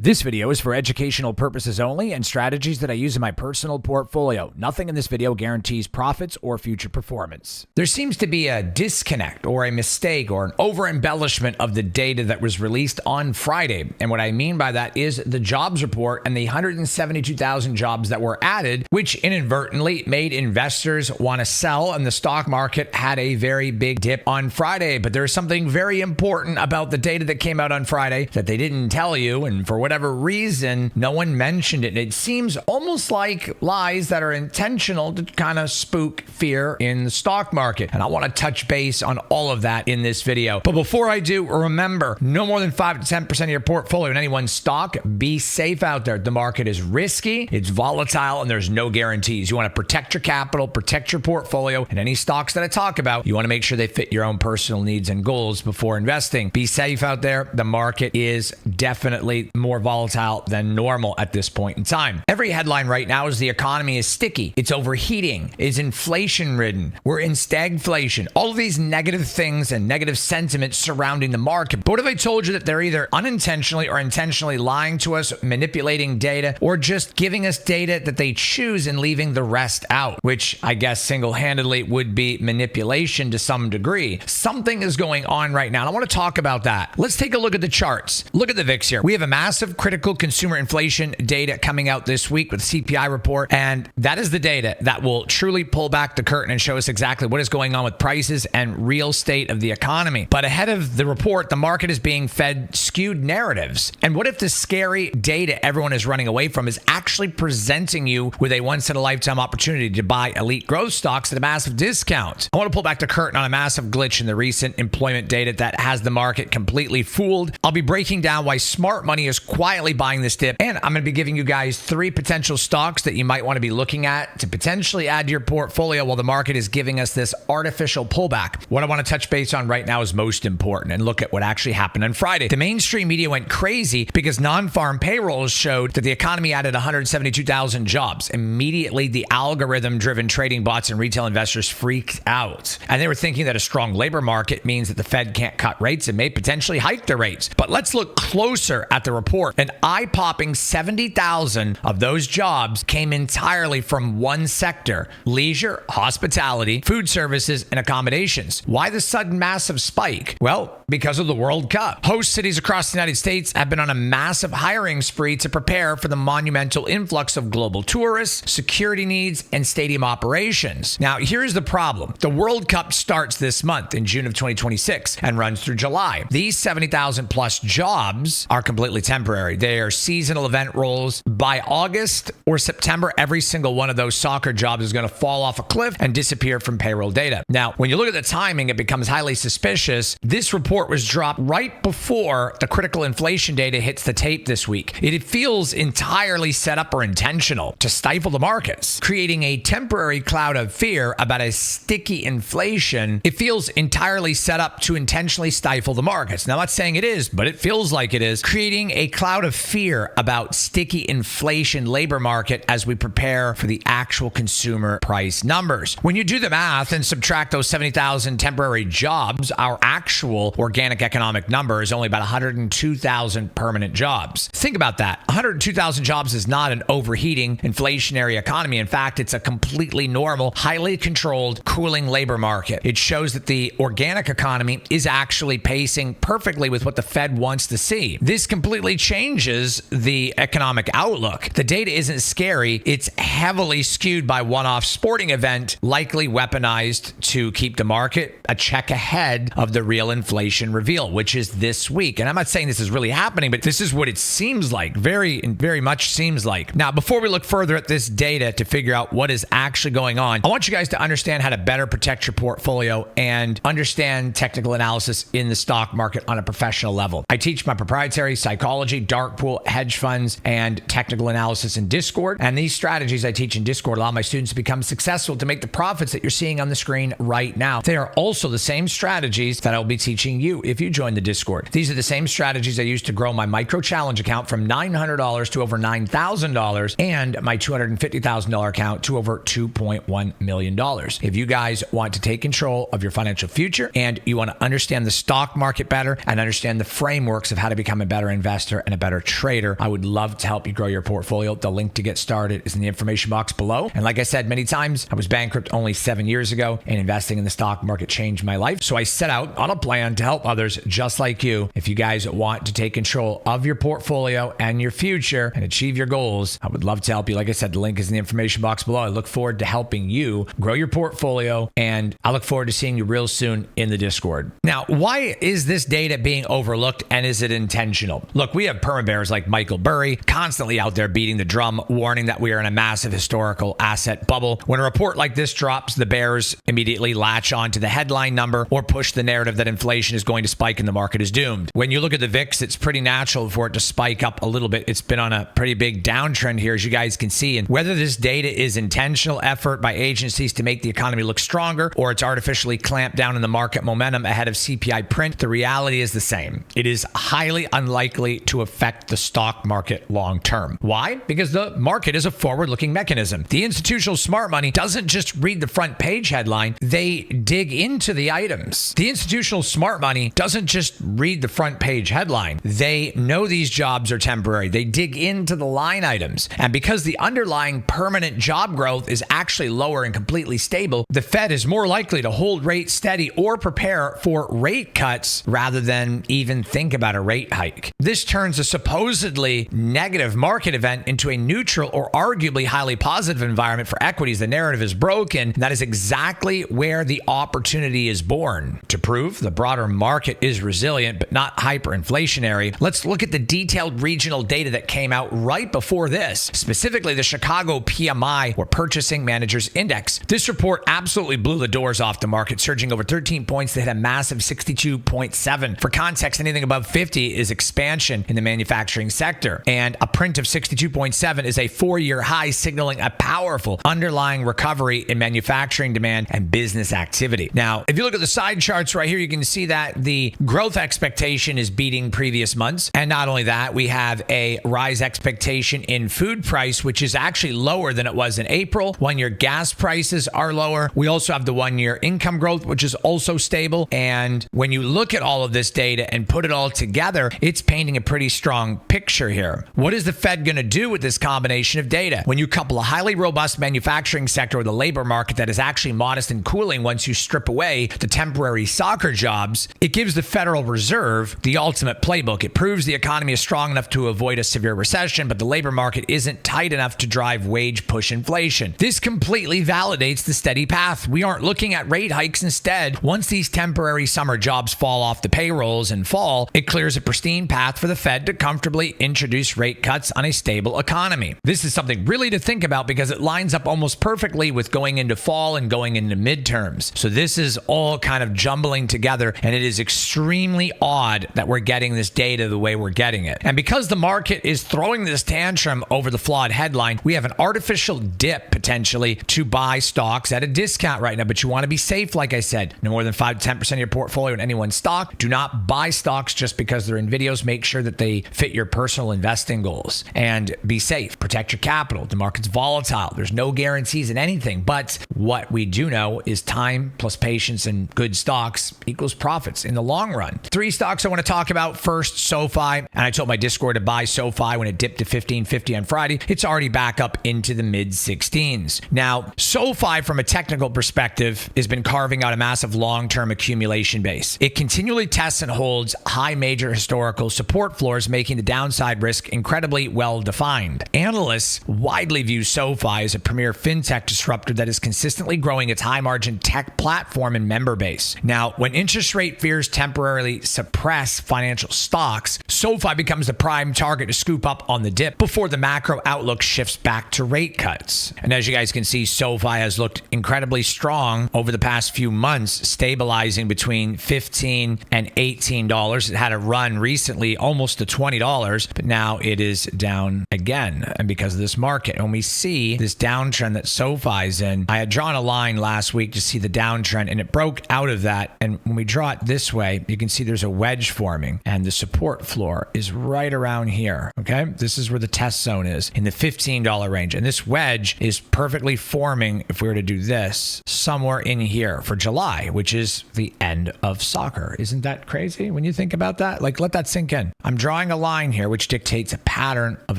This video is for educational purposes only and strategies that I use in my personal portfolio. Nothing in this video guarantees profits or future performance. There seems to be a disconnect or a mistake or an over-embellishment of the data that was released on Friday. And what I mean by that is the jobs report and the 172,000 jobs that were added, which inadvertently made investors want to sell, and the stock market had a very big dip on Friday. But there's something very important about the data that came out on Friday that they didn't tell you, and for whatever reason, no one mentioned it. It seems almost like lies that are intentional to kind of spook fear in the stock market. And I want to touch base on all of that in this video. But before I do, remember, no more than 5 to 10% of your portfolio in any one stock. Be safe out there. The market is risky, it's volatile, and there's no guarantees. You want to protect your capital, protect your portfolio, and any stocks that I talk about, you want to make sure they fit your own personal needs and goals before investing. Be safe out there. The market is definitely more volatile than normal at this point in time. Every headline right now is the economy is sticky, it's overheating, it's inflation ridden, we're in stagflation, all of these negative things and negative sentiments surrounding the market. But what if I told you that they're either unintentionally or intentionally lying to us, manipulating data, or just giving us data that they choose and leaving the rest out, which I guess single-handedly would be manipulation to some degree. Something is going on right now, and I want to talk about that. Let's take a look at the charts. Look at the VIX here. We have a massive critical consumer inflation data coming out this week with the CPI report, and that is the data that will truly pull back the curtain and show us exactly what is going on with prices and real state of the economy. But ahead of the report, the market is being fed skewed narratives. And what if the scary data everyone is running away from is actually presenting you with a once-in-a-lifetime opportunity to buy elite growth stocks at a massive discount? I want to pull back the curtain on a massive glitch in the recent employment data that has the market completely fooled. I'll be breaking down why smart money is quietly buying this dip, and I'm going to be giving you guys 3 potential stocks that you might want to be looking at to potentially add to your portfolio while the market is giving us this artificial pullback. What I want to touch base on right now is most important, and look at what actually happened on Friday. The mainstream media went crazy because non-farm payrolls showed that the economy added 172,000 jobs. Immediately, the algorithm-driven trading bots and retail investors freaked out, and they were thinking that a strong labor market means that the Fed can't cut rates and may potentially hike their rates. But let's look closer at the report. An eye-popping 70,000 of those jobs came entirely from one sector: leisure, hospitality, food services, and accommodations. Why the sudden massive spike? Well, because of the World Cup. Host cities across the United States have been on a massive hiring spree to prepare for the monumental influx of global tourists, security needs, and stadium operations. Now, here's the problem. The World Cup starts this month in June of 2026 and runs through July. These 70,000 plus jobs are completely temporary. They are seasonal event roles. By August or September, every single one of those soccer jobs is going to fall off a cliff and disappear from payroll data. Now, when you look at the timing, it becomes highly suspicious. This report was dropped right before the critical inflation data hits the tape this week. It feels entirely set up or intentional to stifle the markets, creating a temporary cloud of fear about a sticky inflation. It feels entirely set up to intentionally stifle the markets. Now, I'm not saying it is, but it feels like it is, creating a cloud of fear about sticky inflation labor market as we prepare for the actual consumer price numbers. When you do the math and subtract those 70,000 temporary jobs, our actual organic economic number is only about 102,000 permanent jobs. Think about that. 102,000 jobs is not an overheating inflationary economy. In fact, it's a completely normal, highly controlled, cooling labor market. It shows that the organic economy is actually pacing perfectly with what the Fed wants to see. This completely changes the economic outlook. The data isn't scary. It's heavily skewed by one-off sporting event, likely weaponized to keep the market a check ahead of the real inflation reveal, which is this week. And I'm not saying this is really happening, but this is what it seems like. Very much seems like. Now, before we look further at this data to figure out what is actually going on, I want you guys to understand how to better protect your portfolio and understand technical analysis in the stock market on a professional level. I teach my proprietary psychology, dark pool, hedge funds, and technical analysis in Discord. And these strategies I teach in Discord allow my students to become successful to make the profits that you're seeing on the screen right now. They are also the same strategies that I'll be teaching you if you join the Discord. These are the same strategies I used to grow my micro challenge account from $900 to over $9,000 and my $250,000 account to over $2.1 million. If you guys want to take control of your financial future and you want to understand the stock market better and understand the frameworks of how to become become a better investor and a better trader. I would love to help you grow your portfolio. The link to get started is in the information box below. And like I said many times, I was bankrupt only 7 years ago, and investing in the stock market changed my life. So I set out on a plan to help others just like you. If you guys want to take control of your portfolio and your future and achieve your goals, I would love to help you. Like I said, the link is in the information box below. I look forward to helping you grow your portfolio, and I look forward to seeing you real soon in the Discord. Now, why is this data being overlooked, and is it intentional? Look, we have perma bears like Michael Burry constantly out there beating the drum, warning that we are in a massive historical asset bubble. When a report like this drops, the bears immediately latch on to the headline number or push the narrative that inflation is going to spike and the market is doomed. When you look at the VIX, it's pretty natural for it to spike up a little bit. It's been on a pretty big downtrend here, as you guys can see. And whether this data is intentional effort by agencies to make the economy look stronger, or it's artificially clamped down in the market momentum ahead of CPI print, the reality is the same. It is highly unlikely to affect the stock market long term. Why? Because the market is a forward-looking mechanism. The institutional smart money doesn't just read the front page headline, they dig into the items. The institutional smart money doesn't just read the front page headline. They know these jobs are temporary. They dig into the line items. And because the underlying permanent job growth is actually lower and completely stable, the Fed is more likely to hold rates steady or prepare for rate cuts rather than even think about a rate hike. This turns a supposedly negative market event into a neutral or arguably highly positive environment for equities. The narrative is broken. That is exactly where the opportunity is born. To prove the broader market is resilient but not hyperinflationary, let's look at the detailed regional data that came out right before this, specifically the Chicago PMI, or Purchasing Managers Index. This report absolutely blew the doors off the market, surging over 13 points to hit a massive 62.7. For context, anything above 50 is expansion in the manufacturing sector, and a print of 62.7 is a 4-year high, signaling a powerful underlying recovery in manufacturing demand and business activity. Now, if you look at the side charts right here, you can see that the growth expectation is beating previous months. And not only that, we have a rise expectation in food price, which is actually lower than it was in April. 1-year gas prices are lower. We also have the 1-year income growth, which is also stable. And when you look at all of this data and put it all together, it's painting a pretty strong picture here. What is the Fed going to do with this combination of data? When you couple a highly robust manufacturing sector with a labor market that is actually modest and cooling once you strip away the temporary soccer jobs, it gives the Federal Reserve the ultimate playbook. It proves the economy is strong enough to avoid a severe recession, but the labor market isn't tight enough to drive wage push inflation. This completely validates the steady path. We aren't looking at rate hikes. Instead, once these temporary summer jobs fall off the payrolls and fall, it clears a pristine path for the Fed to comfortably introduce rate cuts on a stable economy. This is something really to think about because it lines up almost perfectly with going into fall and going into midterms. So this is all kind of jumbling together, and it is extremely odd that we're getting this data the way we're getting it. And because the market is throwing this tantrum over the flawed headline, we have an artificial dip potentially to buy stocks at a discount right now. But you want to be safe, like I said. No more than 5 to 10% of your portfolio in any one stock. Do not buy stocks just because they're in videos. Make sure that they fit your personal investing goals. And be safe. Protect your capital. The market's volatile. There's no guarantees in anything. But what we do know is time plus patience and good stocks equals profits in the long run. 3 stocks I want to talk about. First, SoFi. And I told my Discord to buy SoFi when it dipped to $15.50 on Friday. It's already back up into the mid-16s. Now, SoFi, from a technical perspective, has been carving out a massive long-term accumulation base. It continually tests and holds high major historical support floors, making the downside risk incredibly well-defined. Analysts widely view SoFi as a premier fintech disruptor that is consistently growing its high-margin tech platform and member base. Now, when interest rate fears temporarily suppress financial stocks, SoFi becomes the prime target to scoop up on the dip before the macro outlook shifts back to rate cuts. And as you guys can see, SoFi has looked incredibly strong over the past few months, stabilizing between $15 and $18. It had a run recently almost to $20, but now it is down again, and because of this market. And we see this downtrend that SoFi's in. I had drawn a line last week to see the downtrend, and it broke out of that. And when we draw it this way, you can see there's a wedge forming, and the support floor floor is right around here. Okay. This is where the test zone is in the $15 range. And this wedge is perfectly forming, if we were to do this, somewhere in here for July, which is the end of soccer. Isn't that crazy when you think about that? Like, let that sink in. I'm drawing a line here, which dictates a pattern of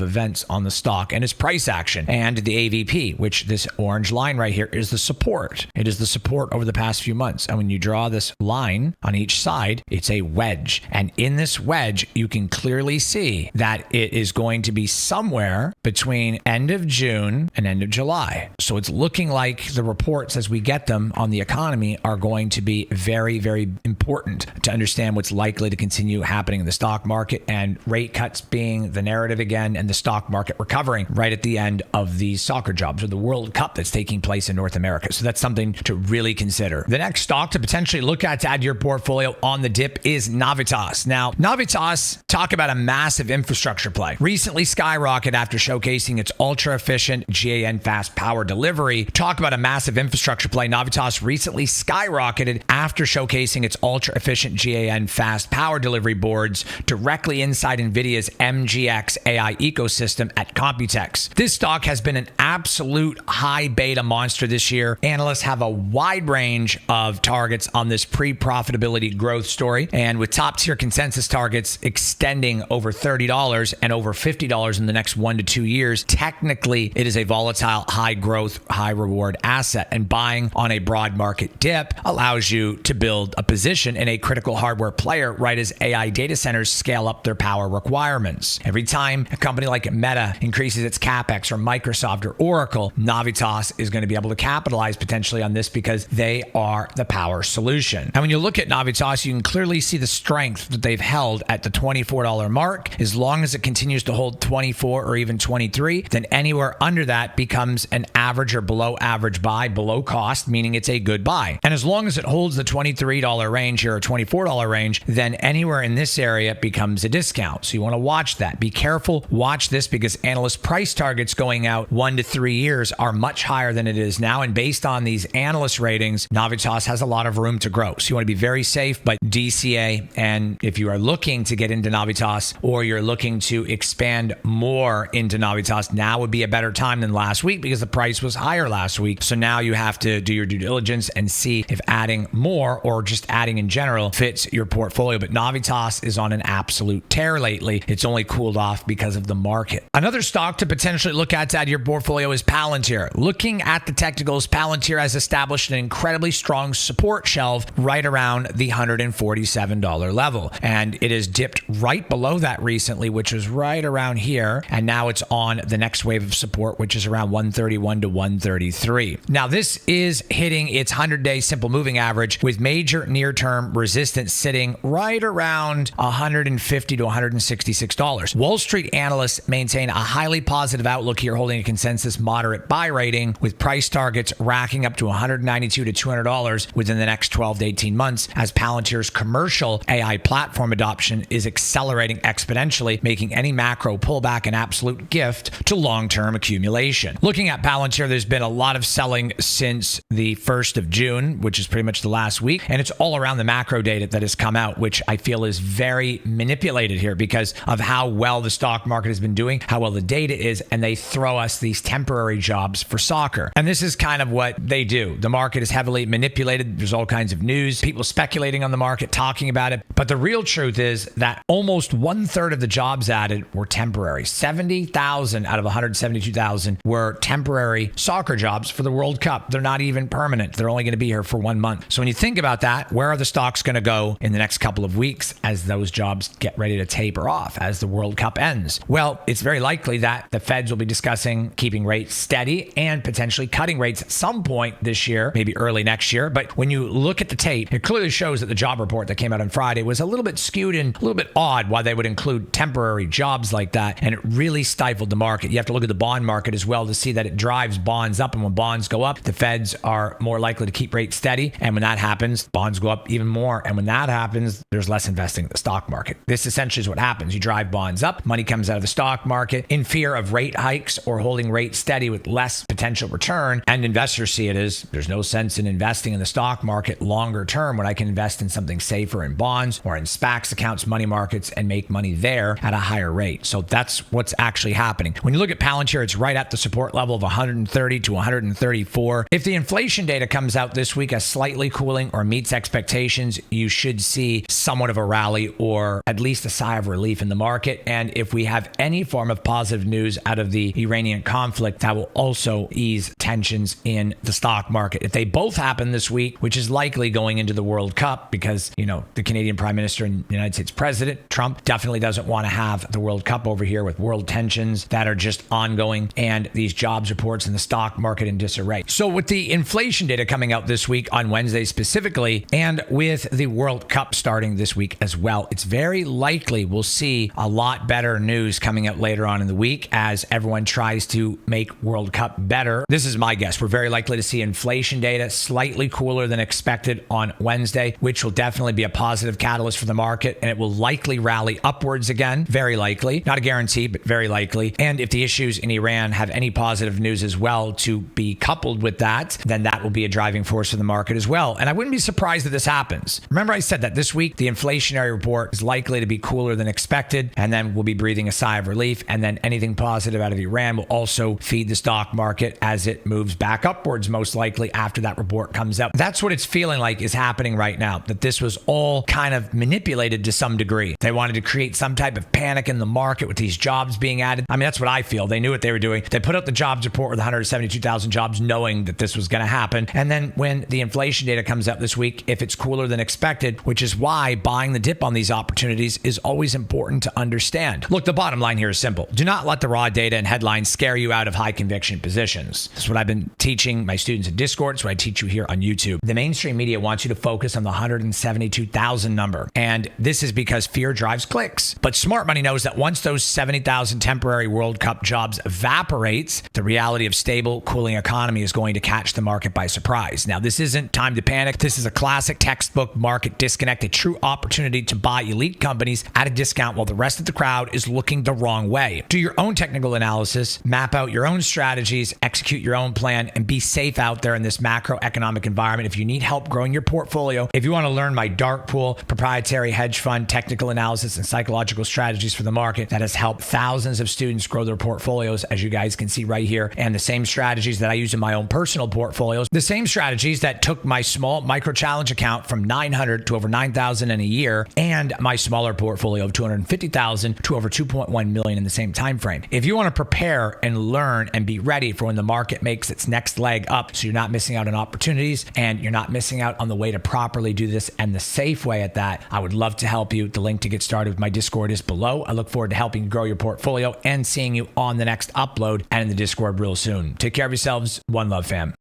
events on the stock and its price action, and the AVP, which this orange line right here is the support. It is the support over the past few months. And when you draw this line on each side, it's a wedge. And in this wedge, you can clearly see that it is going to be somewhere between end of June and end of July. So it's looking like the reports as we get them on the economy are going to be very, very important to understand what's likely to continue happening in the stock market, and rate cuts being the narrative again, and the stock market recovering right at the end of these soccer jobs or the World Cup that's taking place in North America. So that's something to really consider. The next stock to potentially look at to add to your portfolio on the dip is Navitas. Now, Navitas, talk about a massive infrastructure play. Recently skyrocketed after showcasing its ultra-efficient GaN fast power delivery. Talk about a massive infrastructure play. Navitas recently skyrocketed after showcasing its ultra-efficient GaN fast power delivery boards directly inside NVIDIA's MGX AI ecosystem at Computex. This stock has been an absolute high beta monster this year. Analysts have a wide range of targets on this pre-profitability growth story, and with top-tier consensus targets extending over $30 and over $50 in the next 1 to 2 years, technically it is a volatile, high-growth, high-reward asset, and buying on a broad market dip allows you to build a position in a critical hardware player right as AI data centers scale up their power requirements. Every time a company like Meta increases its capex, or Microsoft or Oracle, Navitas is going to be able to capitalize potentially on this because they are the power solution. And when you look at Navitas, you can clearly see the strength that they've held at the $24 mark. As long as it continues to hold 24 or even 23, then anywhere under that becomes an average or below average buy, below cost, meaning it's a good buy. And as long as it holds the $23 range here or $24 range, then anywhere in this area becomes a discount. So you want to watch that. Be careful. Watch this because analyst price targets going out 1 to 3 years are much higher than it is now. And based on these analyst ratings, Navitas has a lot of room to grow. So you want to be very safe, but DCA. And if you are looking to get into Navitas, or you're looking to expand more into Navitas, now would be a better time than last week because the price was higher last week. So now you have to do your due diligence and see if adding more or just adding in general fits your portfolio. But Navitas is on an absolute tear lately. It's only cooled off because of the market. Another stock to potentially look at to add to your portfolio is Palantir. Looking at the technicals, Palantir has established an incredibly strong support shelf right around the $147 level. And it has dipped right below that recently, which was right around here. And now it's on the next wave of support, which is around 131 to 133. Now, this is hitting its 100-day simple moving average with major near-term resistance sitting right around $150 to $166. Wall Street analysts maintain a highly positive outlook here, holding a consensus moderate buy rating with price targets racking up to $192 to $200 within the next 12 to 18 months as Palantir's commercial AI platform adoption is accelerating exponentially, making any macro pullback an absolute gift to long-term accumulation. Looking at Palantir, there's been a lot of selling since the 1st of June, which is pretty much the last week, and it's all around the macro data that has come out, which I feel is very manipulated here because of how well the stock market has been doing, how well the data is, and they throw us these temporary jobs for soccer. And this is kind of what they do. The market is heavily manipulated. There's all kinds of news, people speculating on the market, talking about it. But the real truth is that almost 1/3 of the jobs added were temporary. 70,000 out of 172,000 were temporary soccer jobs for the World Cup. They're not even permanent. They're only going to be here for 1 month. So when you think about that, where are the stocks going to go in the next couple of weeks as those jobs get ready to taper off as the World Cup ends? Well, it's very likely that the Feds will be discussing keeping rates steady and potentially cutting rates at some point this year, maybe early next year. But when you look at the tape, it clearly shows that the job report that came out on Friday was a little bit skewed and a little bit odd why they would include temporary jobs like that. And it really stifled the market. You have to look at the bond market as well to see that it drives bonds up. And when bonds go up, the Feds are more likely to keep rates steady. And when that happens, bonds go up even more. And when that happens, there's less investing in the stock market. This essentially is what happens. You drive bonds up, money comes out of the stock market in fear of rate hikes or holding rates steady with less potential return. And investors see it as there's no sense in investing in the stock market longer term when I can invest in something safer in bonds or in SPACs accounts, money markets, markets and make money there at a higher rate. So that's what's actually happening. When you look at Palantir, it's right at the support level of 130 to 134. If the inflation data comes out this week as slightly cooling or meets expectations, you should see somewhat of a rally or at least a sigh of relief in the market. And if we have any form of positive news out of the Iranian conflict, that will also ease tensions in the stock market. If they both happen this week, which is likely going into the World Cup, because, the Canadian Prime Minister and United States President Trump definitely doesn't want to have the World Cup over here with world tensions that are just ongoing and these jobs reports in the stock market in disarray. So with the inflation data coming out this week on Wednesday specifically, and with the World Cup starting this week as well, it's very likely we'll see a lot better news coming out later on in the week as everyone tries to make World Cup better. This is my guess. We're very likely to see inflation data slightly cooler than expected on Wednesday, which will definitely be a positive catalyst for the market, and it will likely rally upwards again. Very likely. Not a guarantee, but very likely. And if the issues in Iran have any positive news as well to be coupled with that, then that will be a driving force for the market as well. And I wouldn't be surprised if this happens. Remember I said that this week, the inflationary report is likely to be cooler than expected, and then we'll be breathing a sigh of relief. And then anything positive out of Iran will also feed the stock market as it moves back upwards, most likely after that report comes out. That's what it's feeling like is happening right now, that this was all kind of manipulated to some degree. They wanted to create some type of panic in the market with these jobs being added. I mean, that's what I feel. They knew what they were doing. They put out the jobs report with 172,000 jobs knowing that this was going to happen. And then when the inflation data comes out this week, if it's cooler than expected, which is why buying the dip on these opportunities is always important to understand. Look, the bottom line here is simple. Do not let the raw data and headlines scare you out of high conviction positions. That's what I've been teaching my students in Discord. It's what I teach you here on YouTube. The mainstream media wants you to focus on the 172,000 number. And this is because fear drives clicks. But smart money knows that once those 70,000 temporary World Cup jobs evaporates, the reality of stable, cooling economy is going to catch the market by surprise. Now, this isn't time to panic. This is a classic textbook market disconnect, a true opportunity to buy elite companies at a discount while the rest of the crowd is looking the wrong way. Do your own technical analysis, map out your own strategies, execute your own plan, and be safe out there in this macroeconomic environment. If you need help growing your portfolio, if you want to learn my dark pool, proprietary hedge fund, technical analysis, and psychological strategies for the market that has helped thousands of students grow their portfolios, as you guys can see right here, and the same strategies that I use in my own personal portfolios, the same strategies that took my small micro challenge account from 900 to over 9,000 in a year, and my smaller portfolio of 250,000 to over 2.1 million in the same time frame. If you want to prepare and learn and be ready for when the market makes its next leg up, so you're not missing out on opportunities and you're not missing out on the way to properly do this and the safe way at that, I would love to help you. The link to get started with my Discord is below. I look forward to helping you grow your portfolio and seeing you on the next upload and in the Discord real soon. Take care of yourselves. One love, fam.